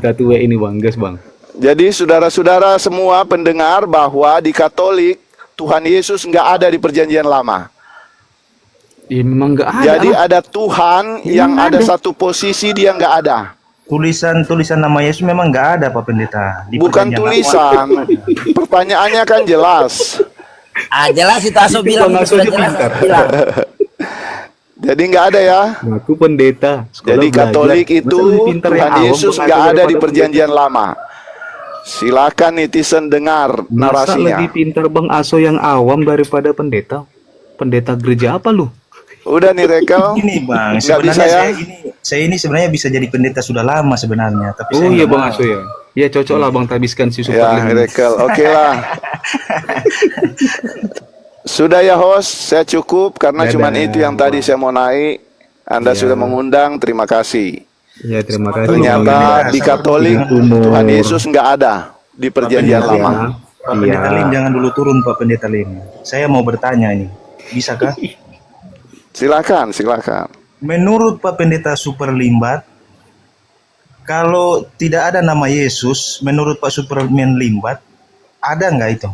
pendeta tua ini bang, gas bang. Jadi saudara-saudara semua pendengar bahwa di Katolik Tuhan Yesus nggak ada di perjanjian lama. Ya memang nggak ada. Jadi lah. ada Tuhan yang ada satu posisi dia nggak ada. Tulisan nama Yesus memang nggak ada Pak Pendeta. Di Bukan perjanjian tulisan. Pertanyaannya kan jelas. Jelas itu Aso bilang Bang itu Aso sudah aja jelas. pintar. Bilang. Jadi nggak ada ya. Aku pendeta. Sekolah Jadi belajar. Katolik Masa itu lebih pintar yang Tuhan awam Yesus Bang nggak Aso ada di daripada perjanjian lama. Silakan netizen dengar pendeta. Masa narasinya. lebih pintar Bang Aso yang awam daripada pendeta? Pendeta gereja apa lu? Udah nih Rekel. Ini Bang, Nggak bisa sebenarnya ya? saya ini sebenarnya bisa jadi pendeta sudah lama sebenarnya, tapi Oh saya iya nggak Bang mau. Aso ya. Ya cocok lah Bang tabiskan si Ya Super Lim. Rekel. Oke lah. Sudah ya host, saya cukup karena Dadah. cuman itu yang tadi saya mau naik. Anda sudah mengundang, terima kasih. Ya terima kasih. Ternyata Bang. di Katolik Tuhan Yesus nggak ada di perjanjian Pendeta lama. Lim, Pak Pendeta Iya. Lim jangan dulu turun Pak Pendeta Lim. Saya mau bertanya ini, bisakah? Silakan, silakan. Menurut Pak Pendeta Super Limbat, kalau tidak ada nama Yesus, menurut Pak Superman Limbat, ada nggak itu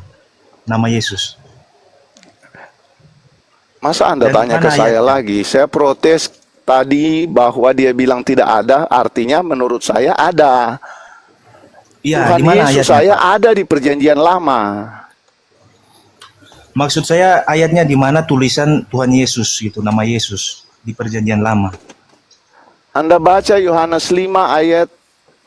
nama Yesus? Masa Anda Dari tanya mana ke saya ayatnya? lagi? Saya protes tadi bahwa dia bilang tidak ada, artinya menurut saya ada. Iya, Tuhan di mana Yesus ayatnya? saya Pak? ada di perjanjian lama. Maksud saya ayatnya di mana tulisan Tuhan Yesus gitu, nama Yesus di perjanjian lama. Anda baca Yohanes 5 ayat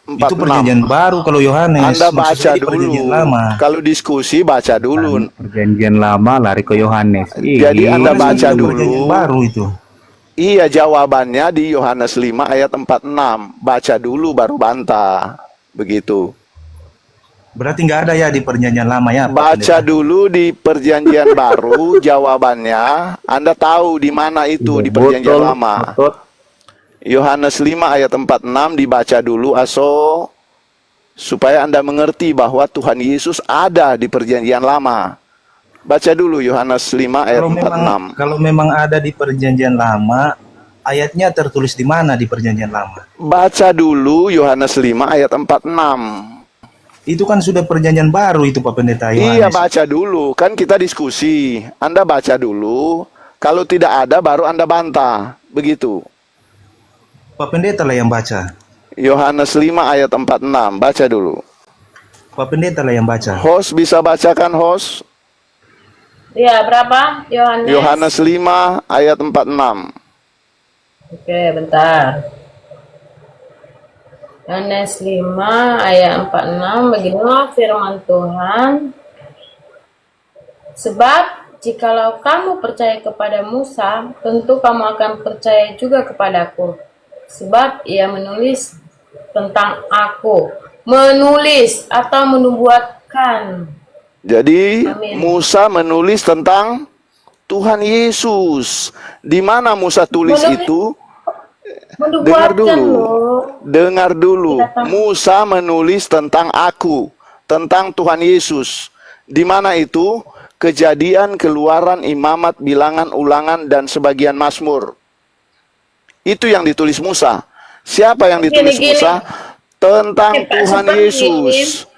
Itu 46. perjanjian baru kalau Yohanes. Anda Maksud baca saya di perjanjian dulu. lama. Kalau diskusi baca dulu. Perjanjian lama lari ke Yohanes. Jadi Anda Yohanes kan baca sudah dulu. perjanjian baru itu. Iya, jawabannya di Yohanes 5 ayat 46. Baca dulu baru bantah. Begitu. Berarti nggak ada ya di perjanjian lama ya, Pak Baca Pendeta? dulu di perjanjian baru jawabannya. Anda tahu di mana itu di perjanjian Botol, lama. otot. Yohanes 5 ayat 46 dibaca dulu Aso supaya Anda mengerti bahwa Tuhan Yesus ada di perjanjian lama. Baca dulu Yohanes 5 ayat 46. Kalau memang ada di perjanjian lama, ayatnya tertulis di mana di perjanjian lama? Baca dulu Yohanes 5 ayat 46. Itu kan sudah perjanjian baru itu Pak Pendeta Iya, Yohanes. baca dulu. Kan kita diskusi. Anda baca dulu. Kalau tidak ada baru Anda bantah. Begitu. Pak Pendeta lah yang baca. Yohanes 5 ayat 46. Baca dulu. Pak Pendeta lah yang baca. Host bisa bacakan host? Ya, berapa? Yohanes. Yohanes 5 ayat 46. Oke, bentar. Yohanes 5 ayat 46, beginilah firman Tuhan. Sebab jikalau kamu percaya kepada Musa, tentu kamu akan percaya juga kepadaku. Sebab ia menulis tentang aku. Menulis atau menubuatkan. Jadi Amin. Musa menulis tentang Tuhan Yesus. Di mana Musa tulis Menulis- itu? Menubuatkan dulu. loh. Dengar dulu. Tidak tahu. Musa menulis tentang aku, tentang Tuhan Yesus. Di mana itu? Kejadian, Keluaran, Imamat, Bilangan, Ulangan, dan sebagian Mazmur. Itu yang ditulis Musa. Siapa yang ditulis Gini. Musa? Tentang Pak Tuhan Superlim. Yesus.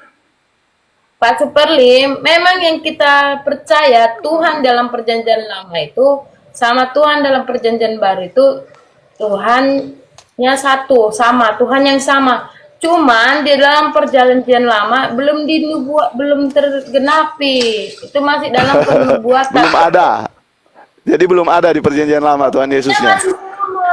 Pak Superlim, memang yang kita percaya Tuhan dalam perjanjian lama itu sama Tuhan dalam perjanjian baru itu Tuhannya satu, sama Tuhan yang sama. Cuman di dalam perjanjian lama belum tergenapi. Itu masih dalam penubuatan. Belum ada. Jadi belum ada di perjanjian lama Tuhan Yesusnya. Masih sama.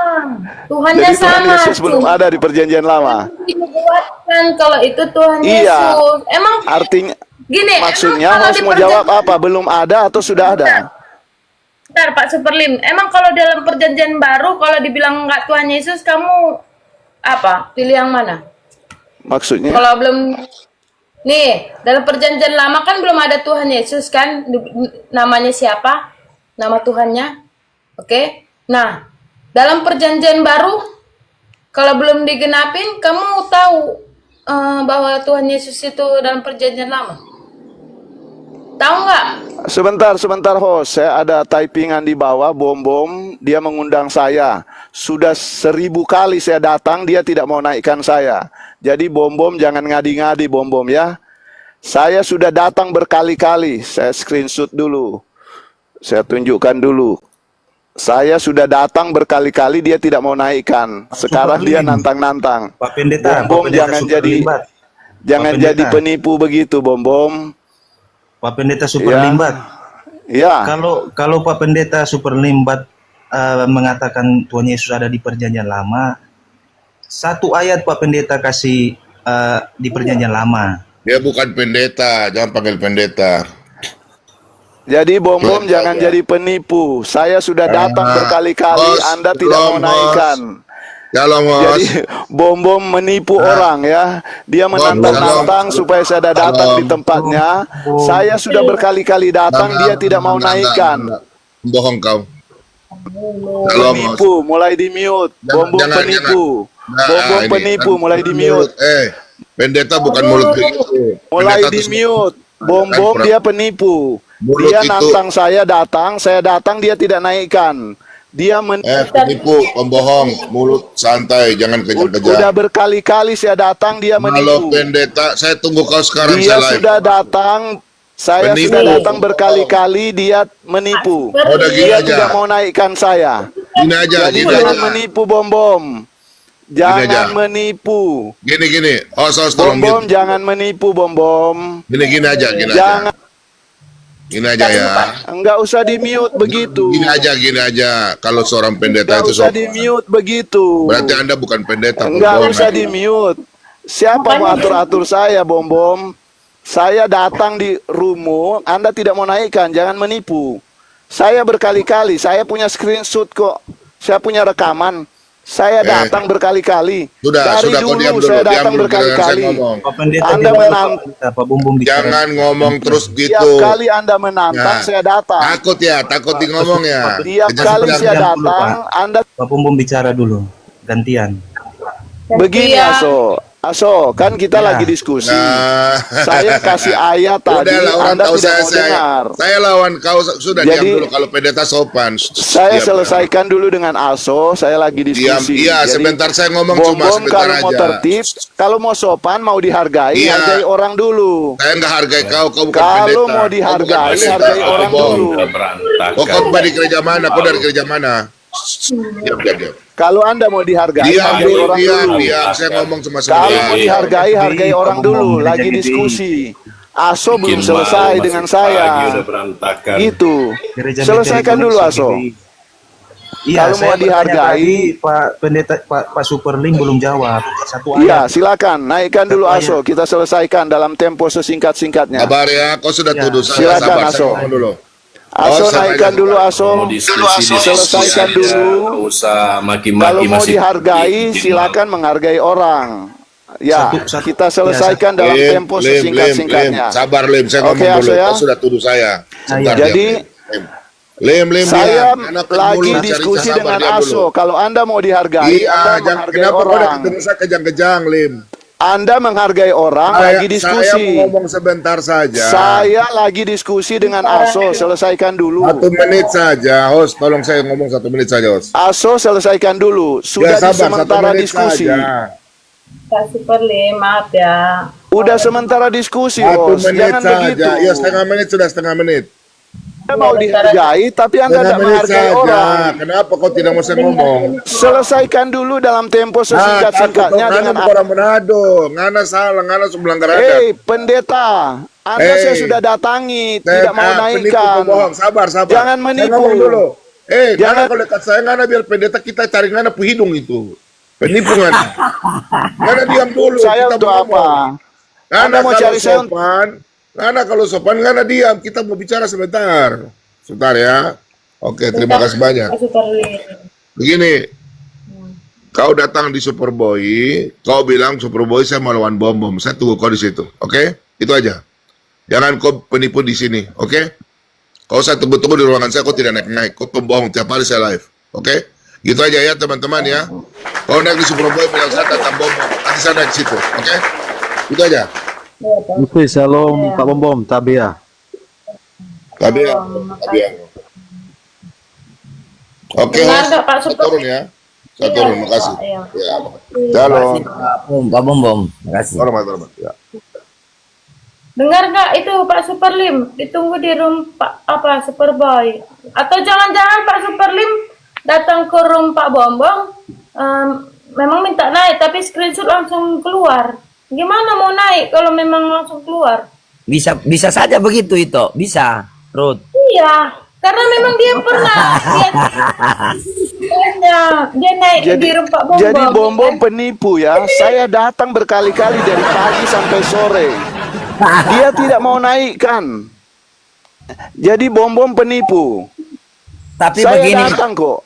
Tuhannya Jadi Tuhan sama. Yesus belum cuma ada di perjanjian lama. dinubuatkan kalau itu Tuhan Iya. Yesus. Emang Artinya gini, maksudnya emang kalau host di mau jawab apa? Belum ada atau sudah ada? Bentar Pak Superlim, emang kalau dalam perjanjian baru kalau dibilang nggak Tuhan Yesus, kamu apa? Pilih yang mana? Maksudnya? Kalau belum, nih dalam perjanjian lama kan belum ada Tuhan Yesus kan? Namanya siapa? Nama Tuhannya, oke? Nah, dalam perjanjian baru kalau belum digenapin, kamu tahu bahwa Tuhan Yesus itu dalam perjanjian lama? Tahu nggak? Sebentar host, saya ada typingan di bawah. Bom dia mengundang saya. Sudah 1000 kali saya datang, dia tidak mau naikkan saya. Jadi Bom jangan ngadi-ngadi Bom ya. Saya sudah datang berkali-kali. Saya screenshot dulu. Saya tunjukkan dulu. Saya sudah datang berkali-kali, dia tidak mau naikkan. Sekarang dia nantang-nantang. Pak Pendeta, Bom Pak Pendeta jangan super jadi limbat. jangan Pak jadi Pendeta. penipu begitu Bom. Pak Pendeta super Ya. limbat. Ya. Kalau Pak Pendeta super limbat mengatakan Tuhan Yesus ada di Perjanjian Lama, satu ayat Pak Pendeta kasih di Perjanjian Lama. Dia bukan pendeta, jangan panggil pendeta. Jadi Bom Belum, jangan ya. jadi penipu. Saya sudah datang berkali-kali, Bos, Anda tidak mau belum, naikkan. Shalom, Bos. Jadi Bom menipu orang ya. Dia menantang-nantang supaya saya datang di tempatnya. Saya sudah berkali-kali datang, dia tidak mau naikkan. Bohong kau. Shalom, Bos. Penipu, mulai di mute. Bom penipu. Bom ini, penipu, kan mulai di mulut. mute. Pendeta bukan mulut begitu. Mulai Pendeta di tuh mute. Bom Kan, dia penipu. Mulut Dia itu- nantang saya datang dia tidak naikkan. Dia penipu, pembohong, mulut santai, jangan udah kejam-kejam. berkali-kali saya datang, dia Kalau menipu. pendeta, saya tunggu kau sekarang Dia saya live. sudah datang, saya Penipu. sudah datang berkali-kali, dia menipu. Oh, udah gini Dia aja. tidak mau naikkan saya. Gini aja, Jadi gini jangan aja. menipu Bom. Jangan aja. menipu. Gini. Host, tolong Bom, mute. jangan menipu Bom. Gini aja, gini aja. Jangan, Gini aja ya. enggak usah di mute begitu. Gini aja. Kalau seorang pendeta Enggak itu usah sopan. di mute begitu. Berarti Anda bukan pendeta. Enggak pembohong. usah di mute. Siapa mau atur-atur saya, Bom? Saya datang di rumah, Anda tidak mau naikkan, jangan menipu. Saya berkali-kali, saya punya screenshot kok. Saya punya rekaman. Saya datang berkali-kali. Sudah, Dari kau diam dulu dulu. saya Diam datang dulu, jangan saya berkali-kali. ngomong. Pak Pendeta Anda tidak boleh, menang- Pak Pendeta, Pak Bumbung bicara. Jangan ngomong terus Tiap gitu. kali Anda menantang, Nah, saya datang. takut di ngomong ya. Tiap Jangan kali bilang- saya bilang dulu, datang, Anda Pak Bumbung bicara dulu, gantian. begini Gantian. Aso, kan kita Ya. lagi diskusi. Nah. Saya kasih ayat tadi, Udahlah, orang Anda tahu tidak mau saya. dengar. Saya lawan kau, sudah Jadi, diam dulu. Kalau pendeta sopan. Saya Diam. selesaikan dulu dengan Aso, saya lagi Diam, diskusi. iya, Jadi, sebentar saya ngomong cuma Bom sebentar kalau mau aja. tertib, kalau mau sopan, mau dihargai, Iya. hargai orang dulu. Saya nggak hargai kau bukan pendeta. Kalau mau Kau bukan dihargai, pendeta, hargai kau orang bohong. dulu. Kau khotbah di gereja mana? Kau dari gereja mana? Diam. Kalau Anda mau dihargai, Diam hargai dulu, orang dulu. diam. Saya ngomong cuma Kalau mau sebentar. dihargai, hargai Pak orang Bumbung, dulu. gereja Lagi GBI. diskusi. Aso belum selesai dengan saya. Gitu. Gereja Selesaikan Bethel dulu Koneksi Aso. GBI. Iya, Kalau saya mau bertanya dihargai- tadi, Pak Pendeta, Pak Superling belum jawab. Satu ayat. Iya, silakan. Naikkan dulu Satu Aso. Kita selesaikan dalam tempo sesingkat-singkatnya. Sabar ya, kau sudah Ya. tuduh saya. Silakan, Sabar, Aso. saya ngomong dulu. Aso, Oh, naikkan dulu Aso. Selesaikan dulu. usah Kalau maki-maki mau masih dihargai, silakan menghargai orang. Ya, Satu- kita selesaikan dalam tempo sesingkat-singkatnya. Sabar Lim, saya Oke, ngomong dulu. Aso ya. Kau sudah tuduh saya. Sebentar, Jadi, Lim. Saya Anak lagi mulu, cari diskusi sabar, dengan diam dulu. Aso. Kalau Anda mau dihargai, Iya, Anda jangan, menghargai kenapa kau udah orang. ketemu saya kejang-kejang, Lim? Anda menghargai orang, lagi Saya diskusi. mau ngomong sebentar saja. Saya lagi diskusi dengan Aso. Selesaikan dulu. 1 menit saja, host. Tolong saya ngomong 1 menit saja, host. Aso, selesaikan dulu. Sudah Ya, di sabar, 1 sementara menit diskusi. saja. Pak Superlim, maaf ya. Udah sementara diskusi, 1 Bos. menit Jangan saja. begitu. Ya, setengah menit sudah setengah menit. Anda mau dihargai, tapi Anda Setengah tidak menit menghargai saja. orang. Kenapa kau tidak mau saya ngomong? Selesaikan dulu dalam tempo sesingkat-singkatnya dengan orang Manado. Ngana salah, ngana melanggar adat. Hei, pendeta, Anda saya sudah datangi, tidak mau Penipu, naikkan. pembohong. Sabar. Jangan Saya menipu. ngomong dulu. Ngana Jangan- kalau dekat saya, ngana biar pendeta kita cari ngana hidung itu. Penipu ngana. Ngana diam dulu. Saya kita untuk ngomong. apa? Ngana Anda mau kalau cari saya sopan, ngana kalau sopan, ngana diam. Kita mau bicara sebentar. Sebentar ya. Oke, terima kasih banyak. Pak Superlim. Begini, kau datang di Superboy, kau bilang Superboy saya mau lawan bom. Saya tunggu kau di situ, oke? Itu aja. Jangan kau penipu di sini, oke? Kau saya tunggu-tunggu di ruangan saya, kau tidak naik-naik. Kau pembohong, tiap hari saya live, oke? Gitu aja ya teman-teman ya. Kau naik di Superboy, bilang saya datang bom. Nanti saya naik di situ, oke? Itu aja. Oke, shalom Pak Bom, Tabia. Tadi ya. Tadi ya. Oke, Dengar Mas. nggak, Pak Saya Super? turun ya. Saya Iya, turun, makasih. Pak, iya. Ya, Shalom. Pak Bom Bom. Terima kasih. hormat, hormat. Ya. Dengar nggak itu Pak Superlim? Ditunggu di room Pak apa Superboy? Atau jangan-jangan Pak Superlim datang ke room Pak Bombong, memang minta naik tapi screenshot langsung keluar. Gimana mau naik kalau memang langsung keluar? Bisa saja begitu itu. Bisa, Ruth. Iya, karena memang dia pernah dia naik Jadi, di room Pak Bombong. jadi Bom-Bom penipu ya. Saya datang berkali-kali dari pagi sampai sore. Dia tidak mau naikkan. Jadi Bom-Bom penipu. Tapi Saya begini, datang kok.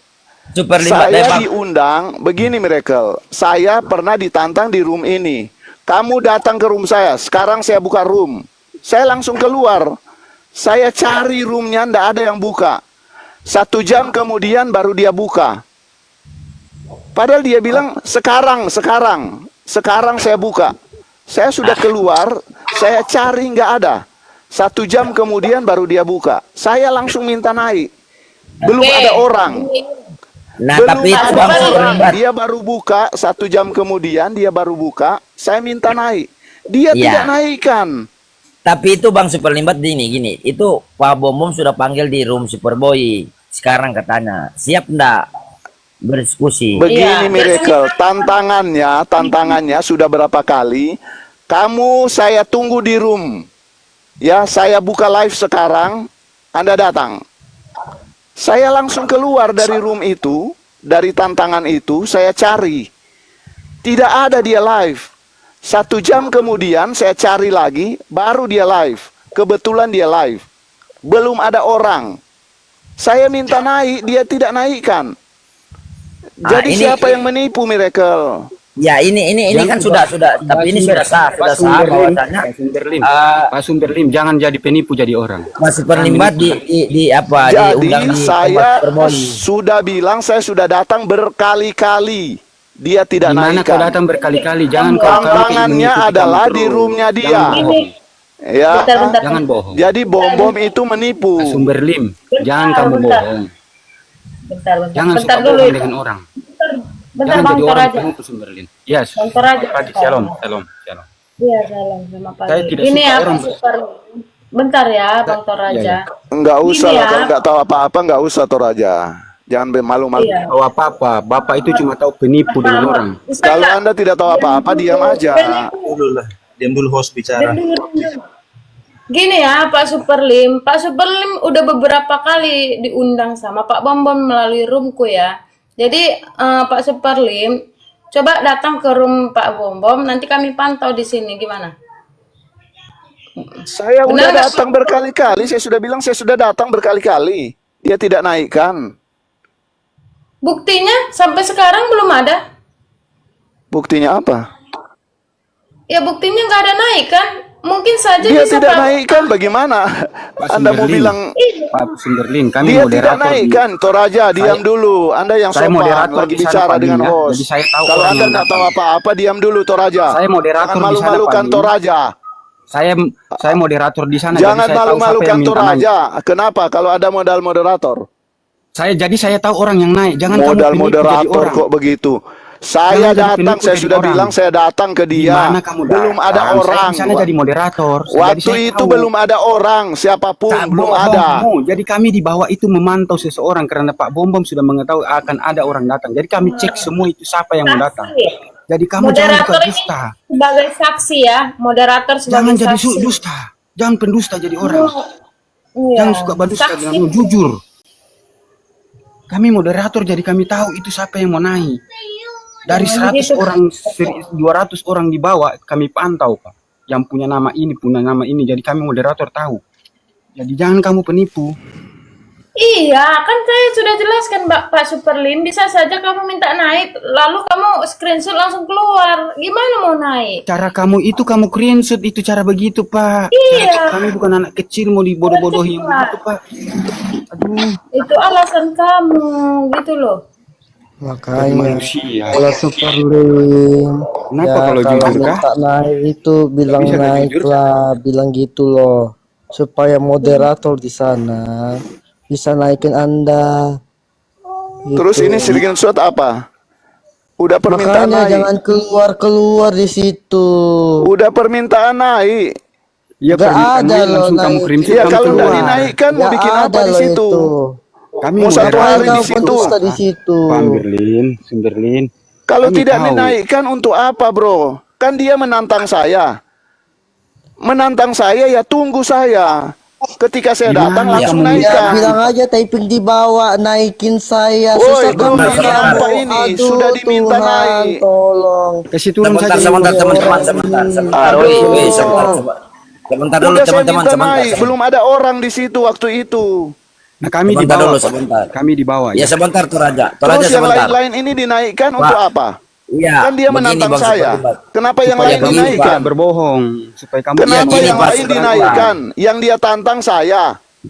Super Limbat Saya Pak. diundang, begini Miracle. Saya pernah ditantang di room ini. Kamu datang ke room saya, sekarang saya buka room. Saya langsung keluar. Saya cari roomnya, ndak ada yang buka. 1 jam kemudian baru dia buka. Padahal dia bilang, sekarang saya buka. Saya sudah keluar, saya cari nggak ada. 1 jam kemudian baru dia buka. Saya langsung minta naik. Belum Oke. ada orang. Nah, Belum tapi itu ada Bang Super orang. Limbat. Dia baru buka 1 jam kemudian dia baru buka. Saya minta naik. Dia Iya. tidak naikkan. Tapi itu Bang Super Limbat gini. Itu Pak Bom Bom sudah panggil di room Superboy. Sekarang katanya, siap ndak berdiskusi? Begini Iya. Miracle, tantangannya sudah berapa kali. Kamu saya tunggu di room. Ya, saya buka live sekarang. Anda datang. Saya langsung keluar dari room itu, dari tantangan itu, saya cari. Tidak ada dia live. 1 jam kemudian saya cari lagi, baru dia live. Kebetulan dia live. Belum ada orang. Saya minta naik, dia tidak naikkan. Jadi ini- siapa yang menipu Miracle? Ya ini kan sudah, tapi ini sudah sah bahwasanya Pak Sumberlim, eh, Pak Sumberlim, jangan jadi penipu jadi orang. Mas Super Limbat di apa Jadi diundang di saya Superboy. sudah bilang saya sudah datang berkali-kali. Dia tidak Di mana kau naikkan. datang berkali-kali? Jangan kau Tantangannya mengikuti adalah kamu di terus. roomnya dia. Jangan bohong. Ya. Bentar. Jangan bohong. Jadi bom-bom itu menipu. Pak Sumberlim, jangan kamu bentar. bohong. Bentar. Jangan Bentar suka dulu. bohong dengan orang. Bentar Jangan Bang jadi Tor orang aja. penuh Pak Sumberlim. Yes. Bang Tor aja. Pagi, shalom. Iya, salam sama Pak. Saya tidak Ini suka ya orang- Pak Super. Bentar ya Bang Tor Iya, aja. Enggak usah Gini lah, ya. kalau enggak tahu apa-apa enggak usah Toraja. Jangan malu-malu. Iya. Tahu apa-apa, Bapak itu cuma tahu penipu dengan orang. Bisa Kalau nggak? Anda tidak tahu apa-apa, diam aja. Dulu lah. Diam dulu host bicara. Gini ya Pak Superlim, Pak Superlim udah beberapa kali diundang sama Pak Bom Bom melalui roomku ya. Jadi Pak Superlim, coba datang ke room Pak Bom Bom, nanti kami pantau di sini gimana? Saya Benar udah nggak? datang berkali-kali, saya sudah bilang saya sudah datang berkali-kali. Dia tidak naikkan. Buktinya sampai sekarang belum ada. Buktinya apa? Ya buktinya nggak ada naik kan? Mungkin saja Dia bisa tidak Pak. naikkan bagaimana? Pak Anda mau Sumberlim. bilang Pak Sumberlim, kami dia tidak moderator di- naikkan, Toraja, diam dulu. Anda yang saya sopan moderator lagi di sana, bicara Pak dengan Lim, ya. host. Jadi saya tahu Kalau orang Anda yang nggak tahu datang. apa-apa, diam dulu, Toraja. Saya moderator Jangan di sana, malu-malukan Pak Lim. Toraja. Saya moderator di sana. Jangan jadi saya tahu siapa malu-malukan yang minta naik. Toraja. Kenapa? Kalau ada modal moderator. Saya tahu orang yang naik. Jangan kamu Modal penipu jadi moderator orang. kok begitu. Jangan Saya jadi datang, penipu saya jadi sudah orang. bilang saya datang ke Di dia. mana kamu Belum datang? ada Saya orang. di sana jadi moderator. Jadi Waktu saya itu tahu. belum ada orang, siapapun Tak belum bohong ada. kamu. Jadi kami di bawah itu memantau seseorang karena Pak Bom Bom sudah mengetahui akan ada orang datang. Jadi kami cek semua itu siapa yang mau datang. Jadi kamu jangan buka Moderator ini dusta. sebagai saksi ya, moderator Jangan sebagai jadi saksi. dusta. Jangan pendusta jadi orang. Iya. Jangan suka berdusta Saksi. dengan jujur. Kami moderator jadi kami tahu itu siapa yang mau naik. Dari 100 gitu. orang, 200 orang di bawah kami pantau Pak. Yang punya nama ini. Jadi kami moderator tahu. Jadi jangan kamu penipu. Iya, kan saya sudah jelaskan Pak Superlim, bisa saja kamu minta naik, lalu kamu screenshot langsung keluar. Gimana mau naik? Cara kamu itu kamu screenshot itu cara begitu Pak. Iya. Kami bukan anak kecil mau dibodoh-bodohin begitu Pak. Aduh. Itu alasan kamu, gitu loh. Makanya Manusia. kalau Superlim Kenapa ya kalau kalau jujur kah? minta naik itu bilang bisa nggak naik jujur? lah, bilang gitu loh. supaya moderator di sana bisa naikin Anda. Terus Gitu. ini screenshot apa? Udah permintaan Makanya naik. jangan keluar di situ. Udah permintaan naik. Iya, Gak permintaan ada naik loh langsung kamu naik. kirim Iya, kamu kalau nggak keluar. dinaikkan mau Gak bikin apa ada di loh situ? itu. Kami Mau satu Ngapain hari kau di situ. pendusta di situ? Paham Berlin. Kalau Kami tidak tahu. dinaikkan untuk apa, bro? Kan dia menantang saya. Menantang saya ya tunggu saya. Ketika saya Gimana datang langsung kamu Ya naikkan. bilang aja typing dibawa naikin saya. Woi, Susah bro, kan ini kamu. apa ini? Aduh, Sudah diminta Tuhan, naik. tolong. Kasih turun Sebentar, saja. sebentar, dulu. teman-teman, sebentar. Woi, woi, sebentar dulu Udah saya teman-teman, minta sebentar. naik, belum ada orang di situ waktu itu. Nah, kami Sebentar dibawa, dulu, Pak. sebentar. Kami dibawa Ya ya. sebentar Toraja. Terus Toraja yang sebentar. lain-lain ini dinaikkan Pak. untuk apa? Iya. Kan dia begini, menantang Bang saya. Superlimbat. Kenapa yang Supaya lain kamu begini, dinaikkan? tidak berbohong, supaya kamu Kenapa gini, yang Pak, lain sebentar. dinaikkan? Yang dia tantang saya.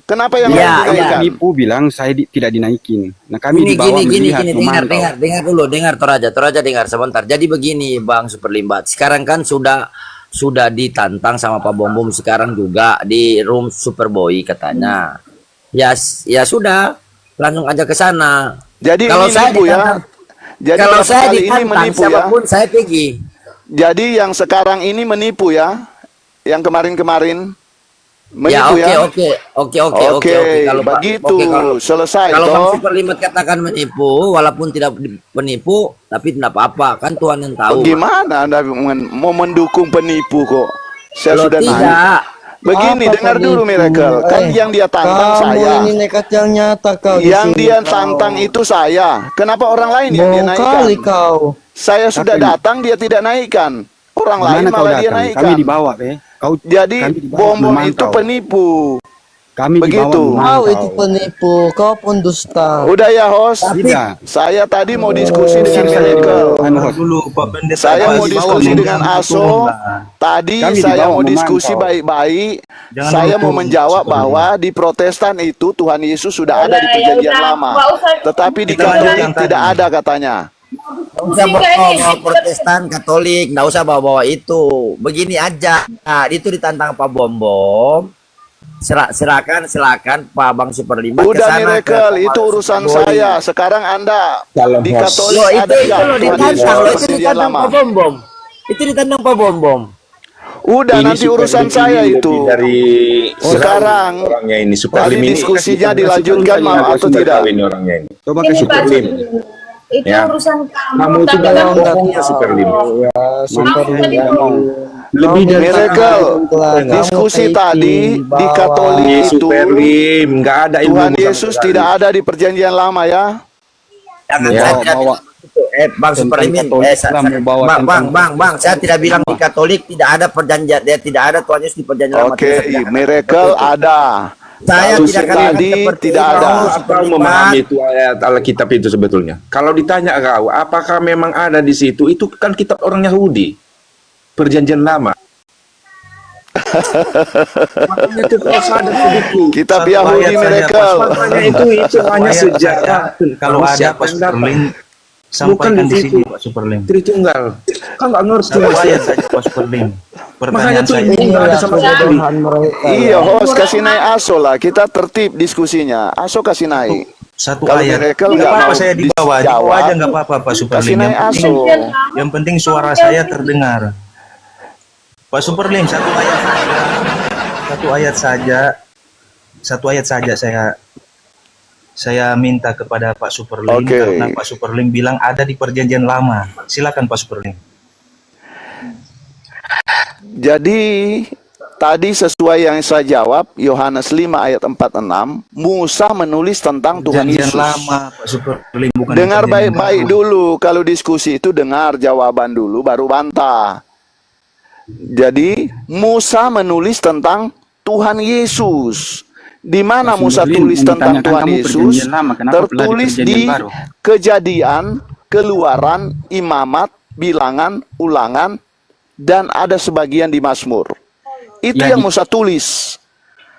Kenapa yang Iya, lain iya. dinaikkan? Nipu bilang saya tidak dinaikin. Nah, kami Gini, dibawa gini, melihat, memantau. dengar dulu, dengar Toraja dengar sebentar. Jadi begini, Bang Superlimbat. Sekarang kan sudah ditantang sama Pak Bom Bom sekarang juga di room Superboy katanya. Ya sudah, langsung aja ke sana. Jadi Kalau ini saya nipu ya. ditantang, Jadi kalau yang saya kali ini ditantang menipu ya. siapapun saya pergi. Jadi yang sekarang ini menipu ya. Yang kemarin-kemarin Ya menipu ya. oke. Oke, Kalau Pak- begitu. oke, kalau Selesai Kalau Bang toh. Superlimbat katakan menipu, walaupun tidak penipu, tapi tidak apa-apa, kan Tuhan yang tahu. Gimana Anda mau mendukung penipu kok? Saya Kalau sudah naik. tidak, Begini, Apa dengar dulu penipu? Miracle. Kan yang dia tantang kamu saya. ini nekat yang nyata kau di Yang sini, dia kau. tantang itu saya. Kenapa orang lain yang dia Bohong naikkan? kali kau. Saya sudah Tapi- datang, dia tidak naikkan. Orang lain Gimana kau malah dia datang? naikkan. Kami dibawa, Kau Jadi kami dibawa bom-bom memantau. itu penipu. Kami Begitu. dibawa Kau memantau. itu penipu, kau pendusta. Udah ya host. Tidak. Saya tadi mau diskusi dengan Miracle. Anu, Dengar host. dulu Pak Pendeta. Saya Pak, mau dibawa diskusi memang dengan turun Aso. lah. Tadi Kami saya dibawa mau diskusi memantau. baik-baik. Jangan Saya dulu mau turun, menjawab Superman. bahwa di Protestan itu Tuhan Yesus sudah ada di Ya perjanjian udah, lama. nggak usah. Tetapi di Kita Katolik lanjutkan tidak tadi. ada katanya. nggak usah bawa Protestan, Katolik, nggak usah bawa itu. Begini aja, nah, itu ditantang Pak Bom Bom. Silakan Pak Bang Superlimbat Udah kesana, Miracle, ke itu urusan Superboy. saya. Sekarang Anda di Katolik Loh, ada itu nggak lo Tuhan Yesus ditantang, di lo itu perjanjian ditantang lama? Pak Bom Bom. Itu ditantang Pak Bom Bom. Udah Ini nanti Superlim urusan ini saya lebih itu. dari Sekarang orangnya ini tadi Superlim ini diskusinya dilanjutkan mau atau tidak? Ini orangnya ini. Coba Ini kasih Pak Superlim. itu Ya. urusan Kamu itu tapi banyak kamu bohongnya Superlim. Ya, super Kamu tadi lebih dari Miracle, diskusi tadi di Katolik Ini itu Superlim, nggak ada ilmu Tuhan sama Yesus sekali. tidak ada di perjanjian lama ya. Jangan Ya. saya tidak Bawa. Bang Superlimin, Katolik Islam mau bawa bang, saya tidak bilang di Katolik tidak ada perjanjian, tidak ada Tuhan Yesus di perjanjian lama. Oke, Saya tidak- Miracle ada. Saya Lalu tidak katakan tadi seperti tidak itu. ada. Apa memahami itu ayat Alkitab itu sebetulnya? Kalau ditanya kau, apakah memang ada di situ? Itu kan kitab orang Yahudi, perjanjian lama. Makanya itu kau sadar sedikit. Kitab Satu Yahudi ayat saja, Miracle. Makanya itu hanya Ayat sejarah. saja, kalau ada Siapa Pak yang dapat? Superlim, Bukan sampaikan di di situ. sini Pak Superlim. Tritunggal. Kan nggak ngerti Satu Mas. ayat saja Pak Superlim. Makanya Pertanyaan tuh saya ini nggak ada sama sekali. kebodohan mereka. Iya, host kasih naik Aso lah. Kita tertib diskusinya. Aso kasih naik. Satu Kalau ayat. Miracle Nggak nggak apa-apa mau saya dibawa dijawab, aja nggak apa-apa Pak kasih Superlim. naik Aso. Yang penting suara saya terdengar. Pak Superlim, satu ayat saja saya minta kepada Pak Superlim Oke. karena Pak Superlim bilang ada di perjanjian lama. Silakan Pak Superlim. Jadi tadi sesuai yang saya jawab, Yohanes 5 ayat 46, Musa menulis tentang Tuhan Perjanjian Yesus. lama Pak Superlim, bukan Dengar perjanjian baik-baik baru. dulu, kalau diskusi itu dengar jawaban dulu baru bantah. Jadi Musa menulis tentang Tuhan Yesus. Di mana Mas Musa Berlin, tulis yang tentang ditanyakan Tuhan kamu Yesus? perjanjian lama, kenapa pernah di Tertulis perjanjian di baru? Kejadian, Keluaran, Imamat, Bilangan, Ulangan, dan ada sebagian di Mazmur. Itu Ya, yang di- Musa tulis.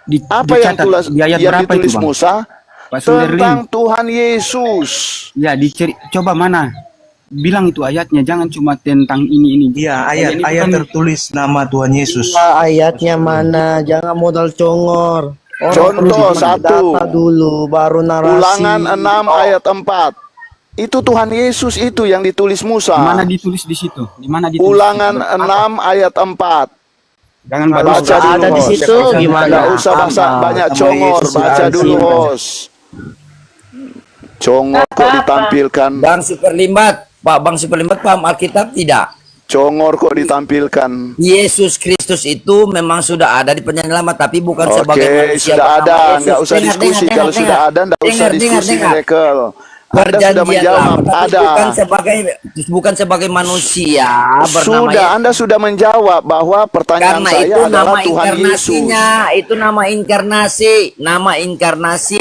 Di, Apa yang dicatat, di ayat yang berapa ditulis itu, Bang? Musa? Pak Sunderlin. Tentang Tuhan Yesus. Ya, coba mana? bilang itu ayatnya, jangan cuma tentang ini. Iya, Ayat itu ayat kan- tertulis nama Tuhan Yesus. Iya, ayatnya mana? Jangan modal congor. Orang Contoh perlu satu. data dulu, baru narasi. Ulangan 6 ayat 4. Itu Tuhan Yesus itu yang ditulis Musa. Di mana ditulis di situ? Di mana ditulis? Ulangan 6 ayat 4. Jangan Kalau baca Baca nggak dulu, ada di host. situ gimana? Nggak usah Sama. banyak Sama congor, Yesus baca yang dulu, asli. host. Congor kok ditampilkan. Bang Superlimbat, Pak Bang Superlimbat paham Alkitab tidak? Congor kok ditampilkan. Yesus Kristus itu memang sudah ada di perjanjian lama, tapi bukan sebagai Oke, manusia sudah bernama ada, Yesus. nggak usah Dengar, diskusi. dengar, Kalau dengar, sudah dengar. ada, nggak usah Dengar, diskusi, dengar. miracle. Anda sudah Perjanjian menjawab, lama, tapi ada. bukan sebagai manusia bernama Sudah, Yesus. Anda sudah menjawab bahwa pertanyaan Karena saya itu adalah nama Tuhan Yesus. inkarnasinya, itu nama inkarnasi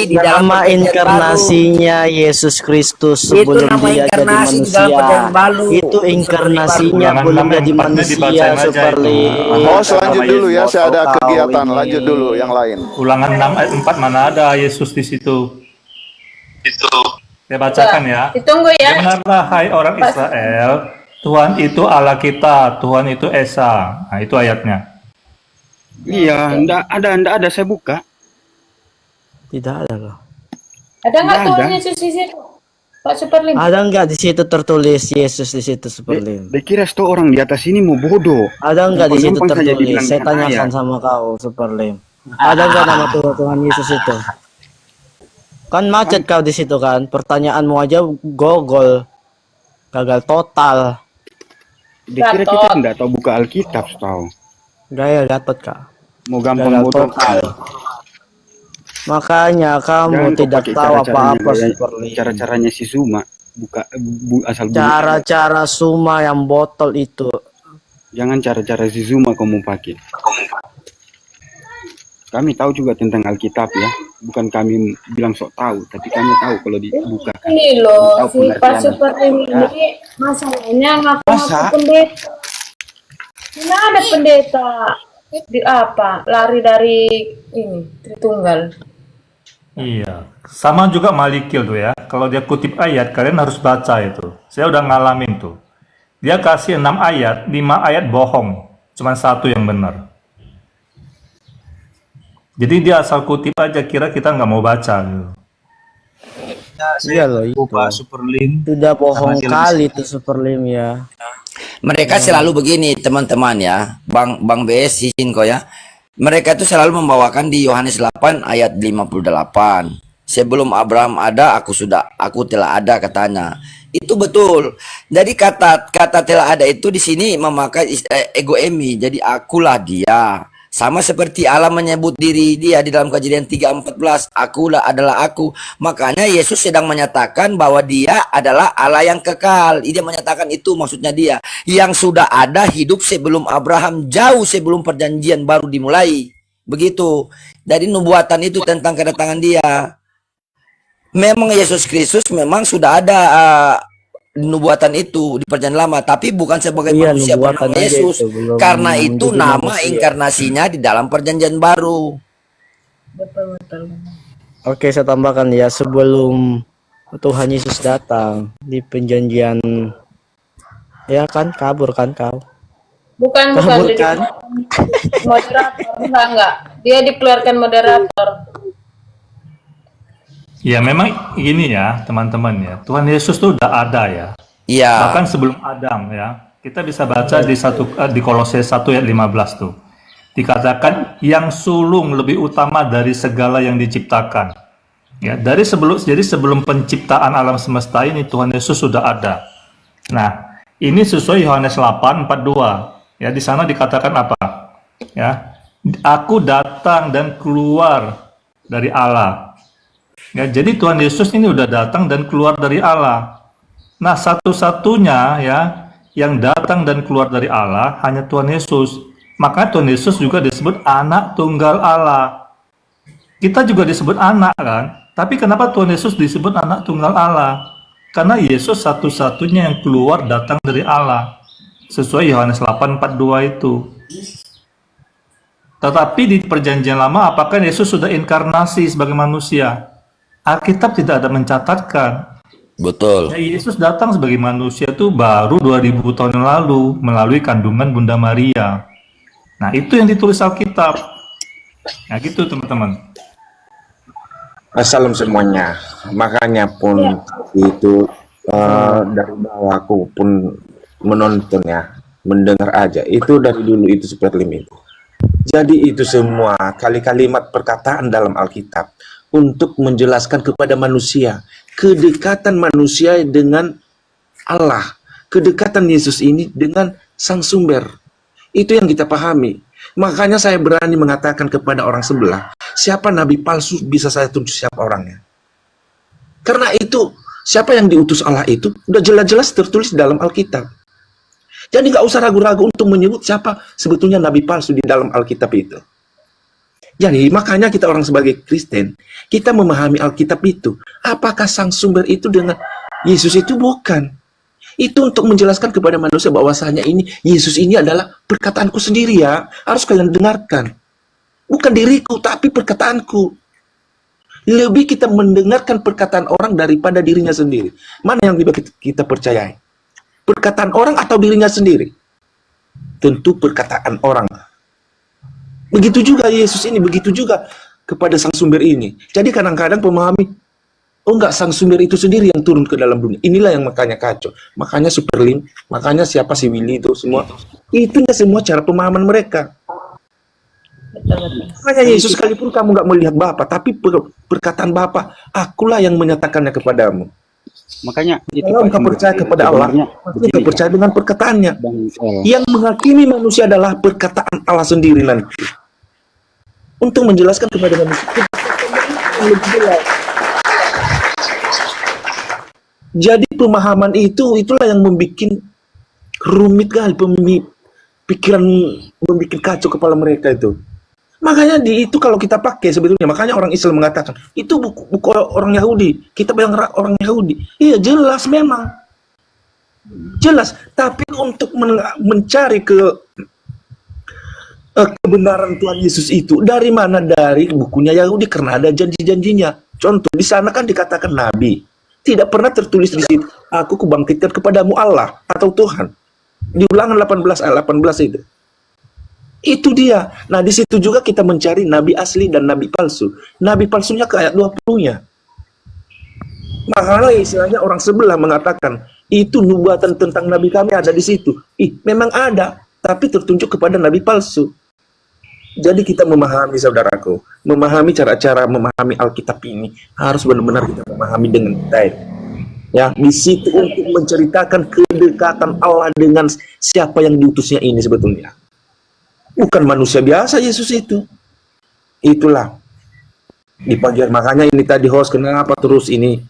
di dalam Nama perjanjian inkarnasinya Yesus Kristus Itu sebelum nama dia jadi inkarnasi di dalam manusia. perjanjian baru. Itu inkarnasinya Ulangan belum 6 jadi yang 4-nya manusia, dibacain aja Superly. itu. Oh, lanjut dulu ya, saya ada Kau kegiatan. ini. Lanjut dulu yang lain. Ulangan 6 ayat 4 mana ada Yesus di situ? Saya bacakan ya. Ditunggu ya. Dengarlah hai orang Israel, Tuhan itu Allah kita, Tuhan itu Esa. Nah, itu ayatnya. Iya, enggak ada, saya buka. Tidak ada loh. Ada nggak Nggak Tuhan ada. Yesus di situ? Pak Superlim. Ada nggak di situ tertulis Yesus di situ, Superly? Dia kira sto orang di atas ini mau bodoh. Ada nggak di situ Numpang-numpang saja tertulis? dibilang Saya dengan tanyakan ayat. sama kau, Superlim. Ada nggak nama Tuhan Yesus itu? Kan macet kau di situ kan? Pertanyaanmu aja gogol, gagal total. Dia kira kita enggak tahu buka Alkitab, tahu. Gaya dapat kak. Mau gampang Gagal bodoh. total. Makanya kamu Jangan kau tidak pakai tahu apa-apa, cara-caranya Superly. cara-caranya si Zuma buka asal bunyi. Cara-cara Suma yang botol itu. Jangan cara-cara si Zuma kamu pakai. Kami tahu juga tentang Alkitab ya. Bukan kami bilang sok tahu, tapi kami tahu kalau dibuka. Ini loh, Tahu si Pak pengertiannya. Superlim Ya. ini masalahnya ngaku-ngaku Masa? pendeta. Mana ada pendeta? Di apa? Lari dari ini Tritunggal. Iya. Sama juga Malikil tuh ya. Kalau dia kutip ayat, kalian harus baca itu. Saya udah ngalamin tuh. Dia kasih 6 ayat, 5 ayat bohong. Cuman 1 yang benar. Jadi dia asal kutip aja, kira kita nggak mau baca gitu. Iya loh itu. Pak Superlim. Sudah bohong Masih kali itu Superlim ya. Mereka selalu begini, teman-teman ya. Bang BS izin kok ya. Mereka itu selalu membawakan di Yohanes 8 ayat 58. Sebelum Abraham ada, aku telah ada katanya. Itu betul. Jadi kata telah ada itu di sini memakai ego emi. Jadi akulah dia. Sama seperti Allah menyebut diri dia di dalam Kejadian 3:14, akulah adalah aku. Makanya Yesus sedang menyatakan bahwa dia adalah Allah yang kekal. Dia menyatakan itu maksudnya dia. Yang sudah ada hidup sebelum Abraham, jauh sebelum perjanjian baru dimulai. Begitu. Jadi nubuatan itu tentang kedatangan dia. Memang Yesus Kristus memang sudah ada nubuatan itu di perjanjian lama, tapi bukan sebagai Iya, ya, manusia nubuatan bernama aja Yesus. itu, belum Karena itu menjadi nama manusia. inkarnasinya di dalam perjanjian baru. Betul. Oke, saya tambahkan ya, sebelum Tuhan Yesus datang di perjanjian, ya kan kabur kan kau? Bukan Kabur jadi kan? moderator enggak. Dia dikeluarkan moderator. Ya memang gini ya teman-teman ya. Tuhan Yesus tuh udah ada ya. Iya. Bahkan sebelum Adam ya. Kita bisa baca di Kolose 1 ayat 15 tuh. Dikatakan yang sulung lebih utama dari segala yang diciptakan. Ya, jadi sebelum penciptaan alam semesta ini Tuhan Yesus sudah ada. Nah, ini sesuai Yohanes 8:42. Ya, di sana dikatakan apa? Ya, aku datang dan keluar dari Allah. Ya, jadi Tuhan Yesus ini udah datang dan keluar dari Allah. Nah, satu-satunya ya yang datang dan keluar dari Allah hanya Tuhan Yesus. Maka Tuhan Yesus juga disebut anak tunggal Allah. Kita juga disebut anak kan? Tapi kenapa Tuhan Yesus disebut anak tunggal Allah? Karena Yesus satu-satunya yang keluar datang dari Allah. Sesuai Yohanes 8:42 itu. Tetapi di perjanjian lama apakah Yesus sudah inkarnasi sebagai manusia? Alkitab tidak ada mencatatkan. Betul. Ya, Yesus datang sebagai manusia tuh baru 2000 tahun yang lalu melalui kandungan Bunda Maria. Nah, itu yang ditulis Alkitab. Nah, gitu teman-teman. Salam semuanya. Makanya pun itu dari bawah aku pun menonton ya, mendengar aja. Itu dari dulu itu seperti itu. Jadi itu semua kalimat perkataan dalam Alkitab untuk menjelaskan kepada manusia kedekatan manusia dengan Allah, kedekatan Yesus ini dengan Sang Sumber. Itu yang kita pahami. Makanya saya berani mengatakan kepada orang sebelah, siapa nabi palsu bisa saya tunjuk siapa orangnya. Karena itu, siapa yang diutus Allah itu udah jelas-jelas tertulis dalam Alkitab. Jadi nggak usah ragu-ragu untuk menyebut siapa sebetulnya nabi palsu di dalam Alkitab itu. Jadi makanya kita orang sebagai Kristen, kita memahami Alkitab itu. Apakah Sang Sumber itu dengan Yesus itu bukan. Itu untuk menjelaskan kepada manusia bahwasanya ini Yesus ini adalah perkataanku sendiri ya. Harus kalian dengarkan. Bukan diriku tapi perkataanku. Lebih kita mendengarkan perkataan orang daripada dirinya sendiri. Mana yang lebih kita percayai? Perkataan orang atau dirinya sendiri? Tentu perkataan orang. Begitu juga Yesus ini, begitu juga kepada Sang Sumber ini. Jadi kadang-kadang pemahami, oh enggak, Sang Sumber itu sendiri yang turun ke dalam dunia. Inilah yang makanya kacau. Makanya Superlim, makanya siapa si Willy itu semua. Itunya semua cara pemahaman mereka. Makanya Yesus sekalipun kamu nggak melihat Bapa, tapi perkataan Bapa, akulah yang menyatakannya kepadamu. Makanya itu Kalau engkau percaya kepada Allah, pasti engkau percaya dengan perkataannya. Yang menghakimi manusia adalah perkataan Allah sendiri nanti. Untuk menjelaskan kepada manusia yang lebih jelas. Jadi pemahaman itulah yang membuat rumit kali pikiran, membuat kacau kepala mereka itu. Makanya itu kalau kita pakai sebetulnya, makanya orang Islam mengatakan itu buku orang Yahudi, kita bilang orang Yahudi. Iya jelas memang, jelas. Tapi untuk mencari kebenaran Tuhan Yesus itu dari mana? Dari bukunya Yahudi, karena ada janji-janjinya. Contoh di sana kan dikatakan Nabi, tidak pernah tertulis di situ, aku kubangkitkan kepadamu Allah atau Tuhan. Di Ulangan 18 ayat 18 itu. Itu dia. Nah, di situ juga kita mencari nabi asli dan nabi palsu. Nabi palsunya ke ayat 20-nya. Makanya istilahnya orang sebelah mengatakan, itu nubuatan tentang nabi kami ada di situ. Memang ada, tapi tertunjuk kepada nabi palsu. Jadi kita memahami, saudaraku, memahami cara-cara memahami Alkitab ini harus benar-benar kita memahami dengan detail. Ya, di situ untuk menceritakan kedekatan Allah dengan siapa yang diutusnya ini sebetulnya. Bukan manusia biasa Yesus itu. Itulah. Di pagi makanya ini tadi host, kenapa terus ini?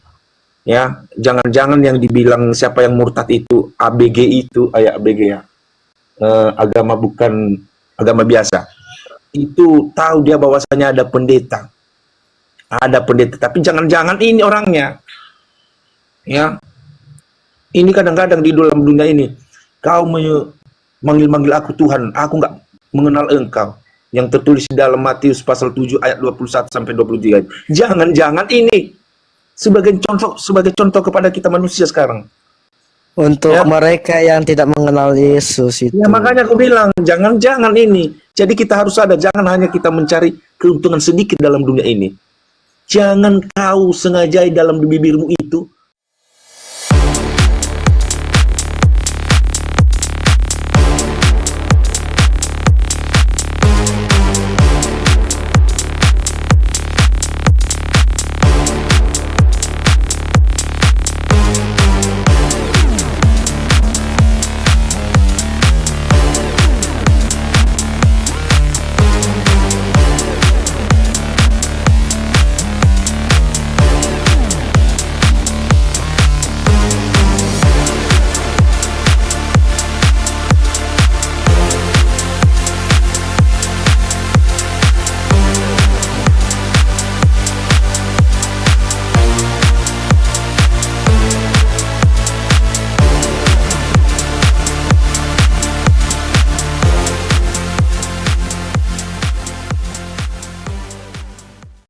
Ya, jangan-jangan yang dibilang siapa yang murtad itu, ABG itu, ABG ya. Agama bukan agama biasa. Itu tahu dia bahwasanya ada pendeta. Ada pendeta, tapi jangan-jangan ini orangnya. Ya. Ini kadang-kadang di dalam dunia ini, kau manggil-manggil aku Tuhan, aku enggak mengenal engkau, yang tertulis di dalam Matius pasal 7 ayat 21 sampai 23. Jangan-jangan ini sebagai contoh kepada kita manusia sekarang. Untuk mereka yang tidak mengenal Yesus itu. Ya makanya aku bilang jangan-jangan ini. Jadi kita harus ada, jangan hanya kita mencari keuntungan sedikit dalam dunia ini. Jangan kau sengajai dalam bibirmu itu